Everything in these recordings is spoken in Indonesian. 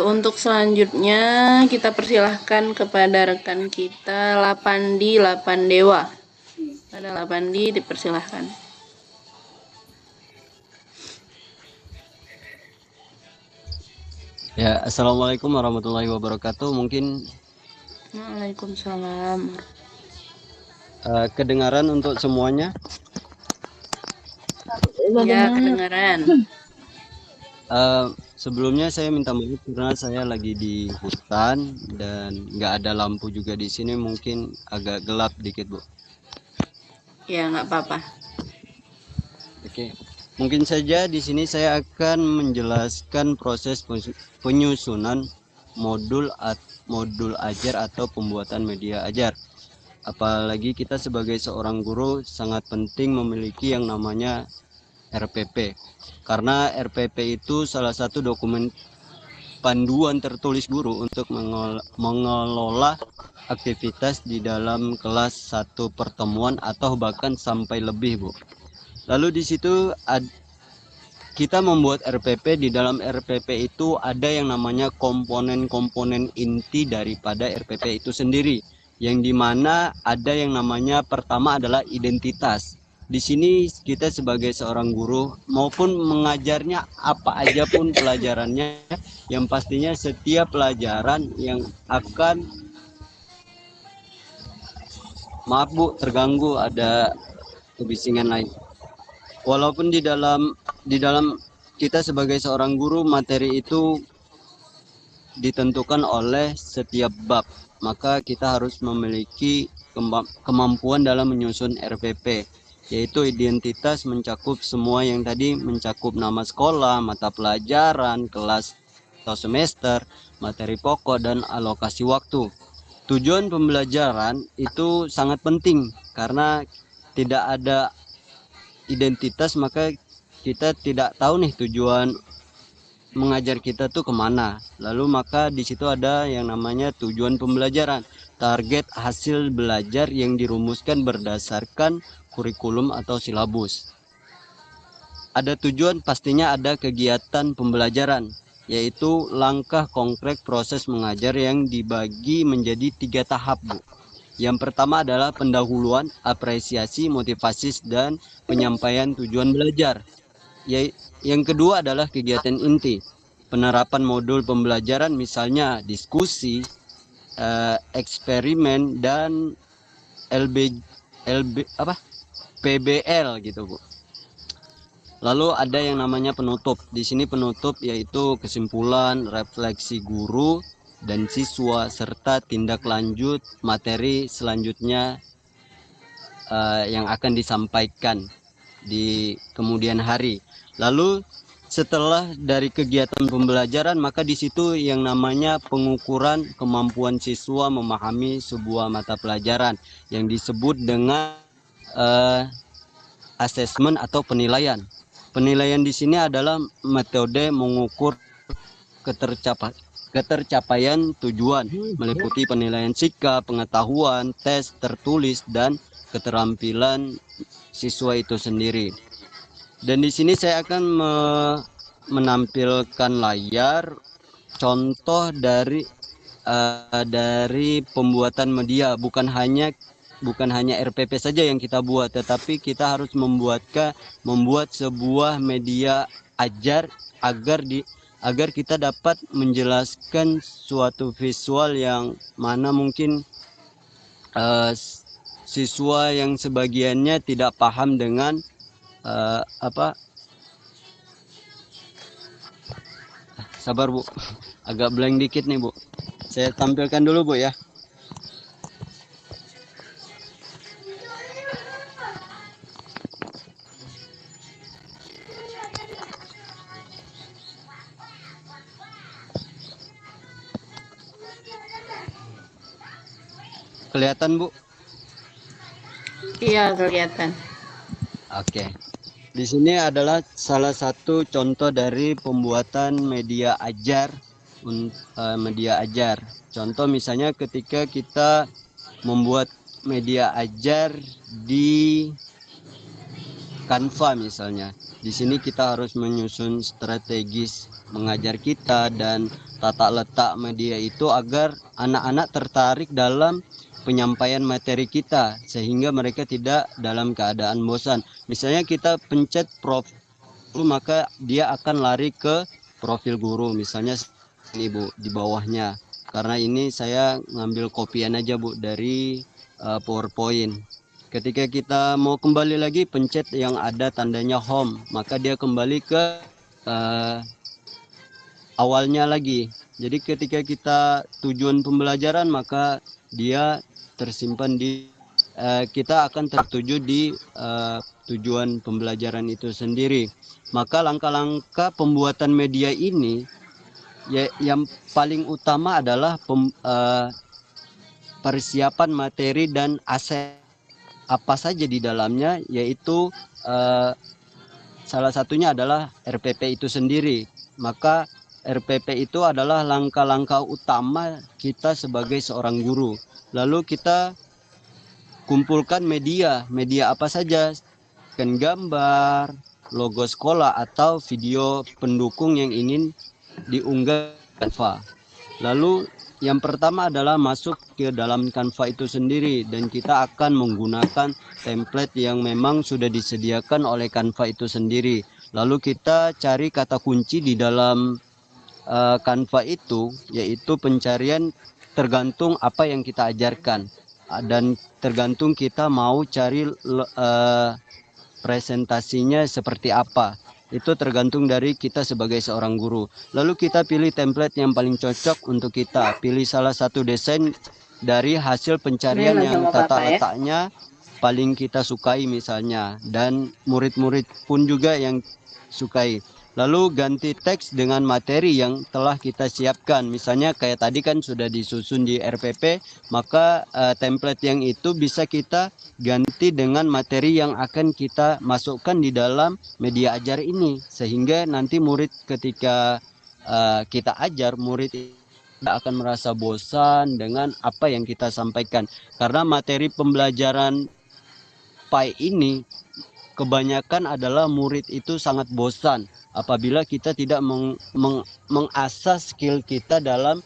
Untuk selanjutnya kita persilahkan kepada rekan kita Lapandi Lapandewa. Pada Lapandi dipersilahkan. Ya, Assalamualaikum warahmatullahi wabarakatuh. Mungkin Waalaikumsalam. kedengaran untuk semuanya. Ya, kedengaran. Eh, Sebelumnya saya minta maaf karena saya lagi di hutan dan nggak ada lampu juga di sini. Mungkin agak gelap dikit, Bu. Ya, nggak apa-apa. Oke. Mungkin saja di sini saya akan menjelaskan proses penyusunan modul ajar atau pembuatan media ajar. Apalagi kita sebagai seorang guru sangat penting memiliki yang namanya RPP. Karena RPP itu salah satu dokumen panduan tertulis guru untuk mengelola aktivitas di dalam kelas satu pertemuan atau bahkan sampai lebih, Bu. Lalu di situ kita membuat RPP. Di dalam RPP itu ada yang namanya komponen-komponen inti daripada RPP itu sendiri, yang dimana ada yang namanya pertama adalah identitas. Di sini kita sebagai seorang guru maupun mengajarnya apa aja pun pelajarannya, yang pastinya setiap pelajaran yang akan, maaf Bu, terganggu ada kebisingan lain. Walaupun di dalam kita sebagai seorang guru, materi itu ditentukan oleh setiap bab, maka kita harus memiliki kemampuan dalam menyusun RPP, yaitu identitas mencakup semua yang tadi, mencakup nama sekolah, mata pelajaran, kelas atau semester, materi pokok, dan alokasi waktu. Tujuan pembelajaran itu sangat penting karena tidak ada identitas maka kita tidak tahu nih tujuan mengajar kita tuh kemana. Lalu maka di situ ada yang namanya tujuan pembelajaran, target hasil belajar yang dirumuskan berdasarkan kurikulum atau silabus. Ada tujuan, pastinya ada kegiatan pembelajaran, yaitu langkah konkret proses mengajar yang dibagi menjadi 3 tahap, Bu. Yang pertama adalah pendahuluan, apresiasi, motivasi, dan penyampaian tujuan belajar. Yang kedua adalah kegiatan inti, penerapan modul pembelajaran, misalnya diskusi, eksperimen, dan LB, LB apa PBL gitu, Bu. Lalu ada yang namanya penutup. Di sini penutup yaitu kesimpulan, refleksi guru dan siswa serta tindak lanjut materi selanjutnya yang akan disampaikan di kemudian hari. Lalu setelah dari kegiatan pembelajaran, maka di situ yang namanya pengukuran kemampuan siswa memahami sebuah mata pelajaran yang disebut dengan asesmen atau penilaian. Penilaian di sini adalah metode mengukur ketercapaian tujuan, meliputi penilaian sikap, pengetahuan, tes tertulis, dan keterampilan siswa itu sendiri. Dan di sini saya akan menampilkan layar contoh dari pembuatan media. Bukan hanya RPP saja yang kita buat, tetapi kita harus membuat sebuah media ajar agar kita dapat menjelaskan suatu visual yang mana mungkin uh, siswa yang sebagiannya tidak paham dengan apa. Sabar Bu, agak blank dikit nih Bu. Saya tampilkan dulu Bu ya. Kelihatan Bu? Iya, kelihatan. Oke. Di sini adalah salah satu contoh dari pembuatan media ajar. Contoh misalnya ketika kita membuat media ajar di Canva misalnya. Di sini kita harus menyusun strategis mengajar kita dan tata letak media itu agar anak-anak tertarik dalam penyampaian materi kita sehingga mereka tidak dalam keadaan bosan. Misalnya kita pencet profil, maka dia akan lari ke profil guru, misalnya ini Bu di bawahnya. Karena ini saya ngambil kopian aja Bu dari PowerPoint. Ketika kita mau kembali lagi, pencet yang ada tandanya home, maka dia kembali ke awalnya lagi. Jadi ketika kita tujuan pembelajaran, maka dia tersimpan di kita akan tertuju di tujuan pembelajaran itu sendiri. Maka langkah-langkah pembuatan media ini ya, yang paling utama adalah persiapan materi dan aset apa saja di dalamnya, yaitu salah satunya adalah RPP itu sendiri. Maka RPP itu adalah langkah-langkah utama kita sebagai seorang guru. Lalu kita kumpulkan media apa saja, kan gambar, logo sekolah atau video pendukung yang ingin diunggah Canva. Lalu yang pertama adalah masuk ke dalam Canva itu sendiri, dan kita akan menggunakan template yang memang sudah disediakan oleh Canva itu sendiri. Lalu kita cari kata kunci di dalam Canva itu, yaitu pencarian tergantung apa yang kita ajarkan dan tergantung kita mau cari presentasinya seperti apa. Itu tergantung dari kita sebagai seorang guru. Lalu kita pilih template yang paling cocok untuk kita. Pilih salah satu desain dari hasil pencarian yang tata letaknya paling kita sukai misalnya, dan murid-murid pun juga yang sukai. Lalu ganti teks dengan materi yang telah kita siapkan. Misalnya kayak tadi kan sudah disusun di RPP, maka template yang itu bisa kita ganti dengan materi yang akan kita masukkan di dalam media ajar ini. Sehingga nanti murid ketika kita ajar, murid tidak akan merasa bosan dengan apa yang kita sampaikan. Karena materi pembelajaran PAI ini kebanyakan adalah murid itu sangat bosan apabila kita tidak mengasah skill kita dalam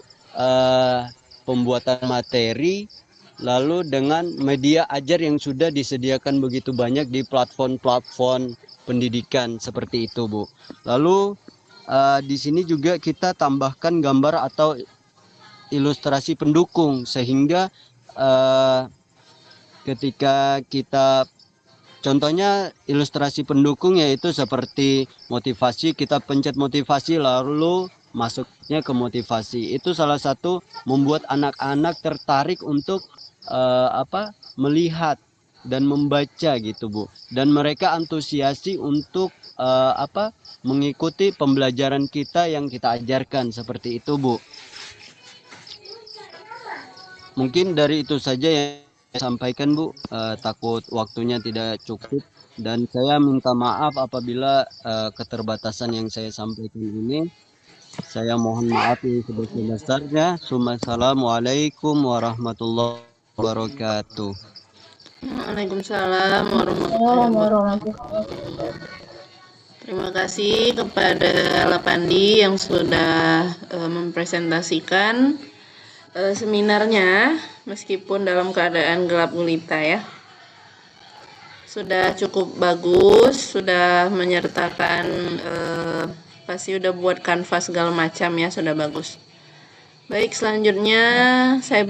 pembuatan materi, lalu dengan media ajar yang sudah disediakan begitu banyak di platform-platform pendidikan seperti itu, Bu. Lalu di sini juga kita tambahkan gambar atau ilustrasi pendukung, sehingga ketika kita contohnya ilustrasi pendukung yaitu seperti motivasi, kita pencet motivasi lalu masuknya ke motivasi. Itu salah satu membuat anak-anak tertarik untuk melihat dan membaca gitu, Bu. Dan mereka antusiasi untuk mengikuti pembelajaran kita yang kita ajarkan seperti itu, Bu. Mungkin dari itu saja yang sampaikan, Bu. Takut waktunya tidak cukup, dan saya minta maaf apabila keterbatasan yang saya sampaikan ini. Saya mohon maaf yang sebesar-besarnya. Assalamualaikum warahmatullahi wabarakatuh. Waalaikumsalam warahmatullahi wabarakatuh. Terima kasih kepada Lapandi yang sudah mempresentasikan seminarnya, meskipun dalam keadaan gelap gulita ya. Sudah cukup bagus, sudah menyertakan pasti udah buat kanvas segala macam ya, sudah bagus. Baik, selanjutnya saya